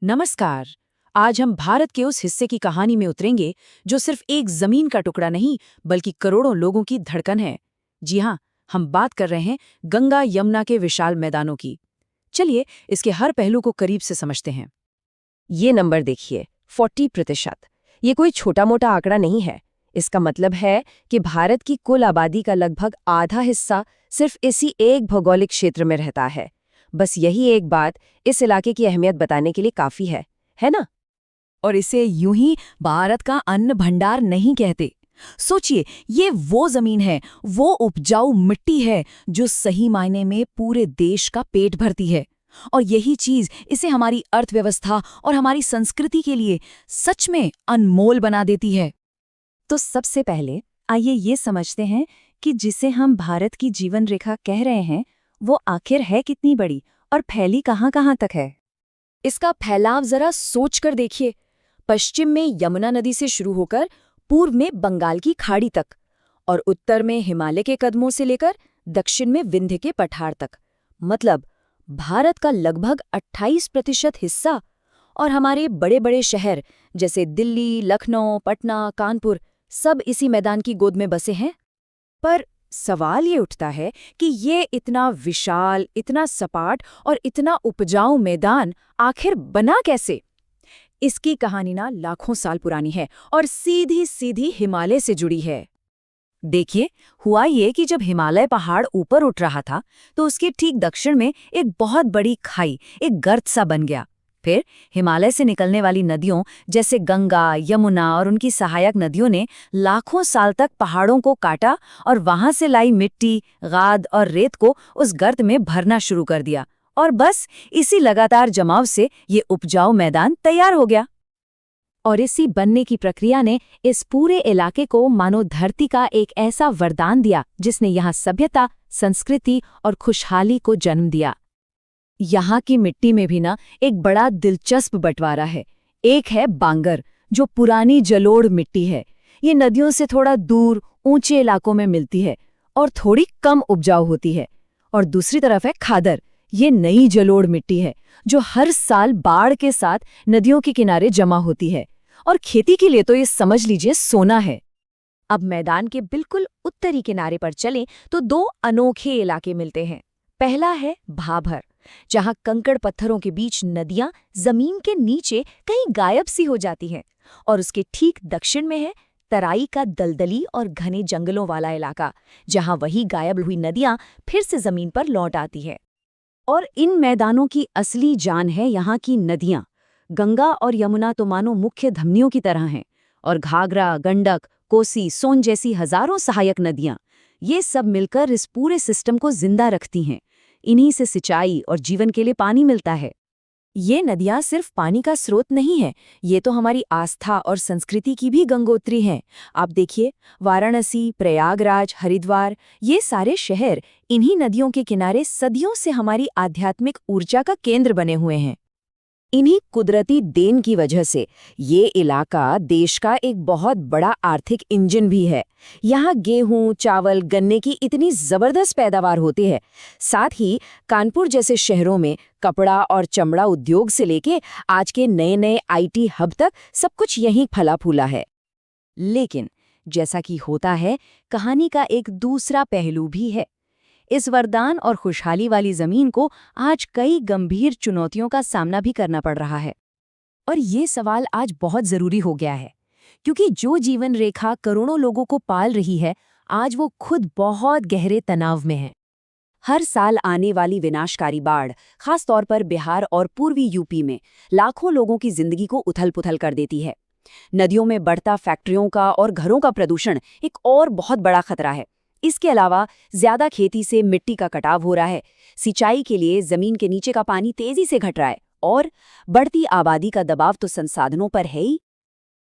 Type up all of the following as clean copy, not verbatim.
नमस्कार। आज हम भारत के उस हिस्से की कहानी में उतरेंगे जो सिर्फ एक जमीन का टुकड़ा नहीं बल्कि करोड़ों लोगों की धड़कन है। जी हाँ, हम बात कर रहे हैं गंगा यमुना के विशाल मैदानों की। चलिए इसके हर पहलू को करीब से समझते हैं। ये नंबर देखिए, 40%। ये कोई छोटा मोटा आंकड़ा नहीं है। इसका मतलब है कि भारत की कुल आबादी का लगभग आधा हिस्सा सिर्फ इसी एक भौगोलिक क्षेत्र में रहता है। बस यही एक बात इस इलाके की अहमियत बताने के लिए काफी है ना? और इसे यूं ही भारत का अन्न भंडार नहीं कहते। सोचिए, ये वो जमीन है, वो उपजाऊ मिट्टी है जो सही मायने में पूरे देश का पेट भरती है। और यही चीज इसे हमारी अर्थव्यवस्था और हमारी संस्कृति के लिए सच में अनमोल बना देती है। तो सबसे पहले आइए ये समझते हैं कि जिसे हम भारत की जीवन रेखा कह रहे हैं, वो आखिर है कितनी बड़ी और फैली कहाँ-कहाँ तक है। इसका फैलाव जरा सोच कर देखिए। पश्चिम में यमुना नदी से शुरू होकर पूर्व में बंगाल की खाड़ी तक, और उत्तर में हिमालय के कदमों से लेकर दक्षिण में विंध्य के पठार तक। मतलब भारत का लगभग 28% हिस्सा। और हमारे बड़े बड़े शहर जैसे दिल्ली, लखनऊ, पटना, कानपुर सब इसी मैदान की गोद में बसे हैं। पर सवाल ये उठता है कि ये इतना विशाल, इतना सपाट और इतना उपजाऊ मैदान आखिर बना कैसे? इसकी कहानी ना लाखों साल पुरानी है और सीधी सीधी हिमालय से जुड़ी है। देखिए, हुआ ये कि जब हिमालय पहाड़ ऊपर उठ रहा था तो उसके ठीक दक्षिण में एक बहुत बड़ी खाई, एक गर्त सा बन गया। फिर हिमालय से निकलने वाली नदियों जैसे गंगा, यमुना और उनकी सहायक नदियों ने लाखों साल तक पहाड़ों को काटा और वहां से लाई मिट्टी, गाद और रेत को उस गर्त में भरना शुरू कर दिया। और बस इसी लगातार जमाव से ये उपजाऊ मैदान तैयार हो गया। और इसी बनने की प्रक्रिया ने इस पूरे इलाके को मानो धरती का एक ऐसा वरदान दिया जिसने यहाँ सभ्यता, संस्कृति और खुशहाली को जन्म दिया। यहाँ की मिट्टी में भी ना एक बड़ा दिलचस्प बंटवारा है। एक है बांगर, जो पुरानी जलोढ़ मिट्टी है। ये नदियों से थोड़ा दूर ऊंचे इलाकों में मिलती है और थोड़ी कम उपजाऊ होती है। और दूसरी तरफ है खादर। ये नई जलोढ़ मिट्टी है जो हर साल बाढ़ के साथ नदियों के किनारे जमा होती है। और खेती के लिए तो ये समझ लीजिए सोना है। अब मैदान के बिल्कुल उत्तरी किनारे पर चलें तो दो अनोखे इलाके मिलते हैं। पहला है भाभर, जहां कंकड़ पत्थरों के बीच नदियां जमीन के नीचे कहीं गायब सी हो जाती हैं। और उसके ठीक दक्षिण में है तराई का दलदली और घने जंगलों वाला इलाका, जहां वही गायब हुई नदियां फिर से जमीन पर लौट आती है। और इन मैदानों की असली जान है यहाँ की नदियां। गंगा और यमुना तो मानो मुख्य धमनियों की तरह हैं, और घाघरा, गंडक, कोसी, सोन जैसी हजारों सहायक नदियां, ये सब मिलकर इस पूरे सिस्टम को जिंदा रखती हैं। इन्हीं से सिंचाई और जीवन के लिए पानी मिलता है। ये नदियां सिर्फ पानी का स्रोत नहीं है, ये तो हमारी आस्था और संस्कृति की भी गंगोत्री हैं। आप देखिए, वाराणसी, प्रयागराज, हरिद्वार, ये सारे शहर इन्हीं नदियों के किनारे सदियों से हमारी आध्यात्मिक ऊर्जा का केंद्र बने हुए हैं। इन्हीं कुदरती देन की वजह से ये इलाका देश का एक बहुत बड़ा आर्थिक इंजन भी है। यहाँ गेहूं, चावल, गन्ने की इतनी जबरदस्त पैदावार होती है। साथ ही कानपुर जैसे शहरों में कपड़ा और चमड़ा उद्योग से लेके आज के नए नए आईटी हब तक सब कुछ यहीं फला फूला है। लेकिन जैसा कि होता है, कहानी का एक दूसरा पहलू भी है। इस वरदान और खुशहाली वाली जमीन को आज कई गंभीर चुनौतियों का सामना भी करना पड़ रहा है। और ये सवाल आज बहुत जरूरी हो गया है, क्योंकि जो जीवन रेखा करोड़ों लोगों को पाल रही है, आज वो खुद बहुत गहरे तनाव में है। हर साल आने वाली विनाशकारी बाढ़, खास तौर पर बिहार और पूर्वी यूपी में, लाखों लोगों की जिंदगी को उथल-पुथल कर देती है। नदियों में बढ़ता फैक्ट्रियों का और घरों का प्रदूषण एक और बहुत बड़ा खतरा है। इसके अलावा ज्यादा खेती से मिट्टी का कटाव हो रहा है, सिंचाई के लिए जमीन के नीचे का पानी तेजी से घट रहा है, और बढ़ती आबादी का दबाव तो संसाधनों पर है ही।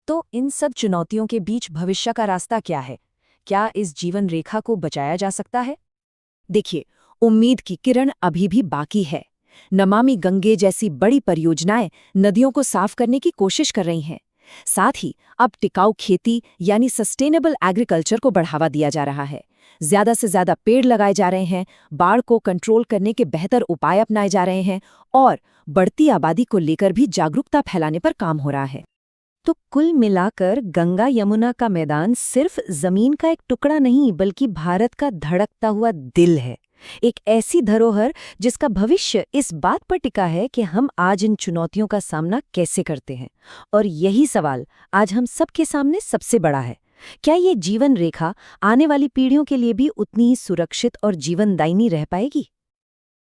तो इन सब चुनौतियों के बीच भविष्य का रास्ता क्या है? क्या इस जीवन रेखा को बचाया जा सकता है? देखिए, उम्मीद की किरण अभी भी बाकी है। नमामि गंगे जैसी बड़ी परियोजनाएं नदियों को साफ करने की कोशिश कर रही हैं, साथ ही अब टिकाऊ खेती यानी सस्टेनेबल एग्रीकल्चर को बढ़ावा दिया जा रहा है। ज्यादा से ज्यादा पेड़ लगाए जा रहे हैं, बाढ़ को कंट्रोल करने के बेहतर उपाय अपनाए जा रहे हैं और बढ़ती आबादी को लेकर भी जागरूकता फैलाने पर काम हो रहा है। तो कुल मिलाकर गंगा यमुना का मैदान सिर्फ जमीन का एक टुकड़ा नहीं बल्कि भारत का धड़कता हुआ दिल है। एक ऐसी धरोहर जिसका भविष्य इस बात पर टिका है कि हम आज इन चुनौतियों का सामना कैसे करते हैं। और यही सवाल आज हम सबके सामने सबसे बड़ा है। क्या ये जीवन रेखा आने वाली पीढ़ियों के लिए भी उतनी ही सुरक्षित और जीवनदायिनी रह पाएगी?